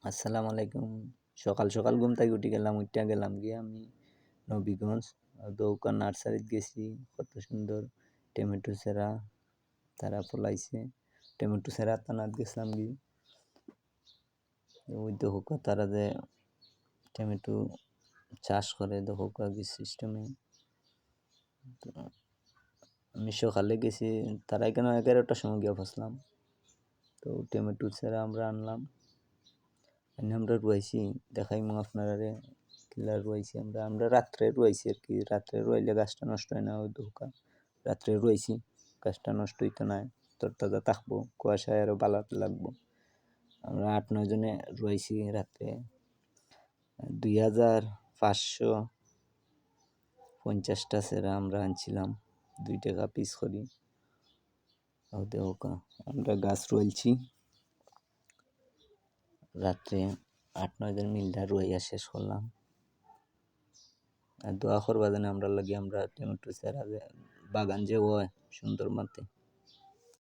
আসসালামু আলাইকুম। সকাল, সকাল ঘুম থেকে উঠে গেলাম, উইঠা গেলাম গিয়া আমি নবীগঞ্জ দৌকা নার্সারিত গেছি। কত সুন্দর টমেটো চারা তারা ফলাইছে। টমেটো চারা আনাত গেছিলাম গি। ওই দেখোকা তারা যে টমেটো চাষ করে দেখোকা কি সিস্টেমে। তো আমি সকালে গেছি, তারা এখানে 11টার সময় গিয়া ফসলাম। তো টমেটো চারা আমরা আনলাম। এনে আমরা রুয়াইছি, দেখাইমু আপনারারে কিলা রুয়াইছি আমরা রাত্রে রুয়াইছি আর কি। রাত্রে রুয়াইলে গাছটা নষ্ট হয় না। ওই দোকা রাত্রে রুয়াইছি, গাছটা নষ্ট হইতো না, তরতাজা থাকবো, কুয়াশায় আরো ভালো লাগবো। আমরা 8-9 জনে রুয়াইছি রাত্রে। 2550টা সেরা আমরা আনছিলাম, 2 টাকা পিস করি। আমরা গাছ রুয়াইছি রাত্রে 8-9 জন মিললা রুয়াইয়া শেষ করলাম। আর দোয়া করবা যেন আমরা লাগি আমরা টমেটো চারা বাগান যে হয় সুন্দর মতে।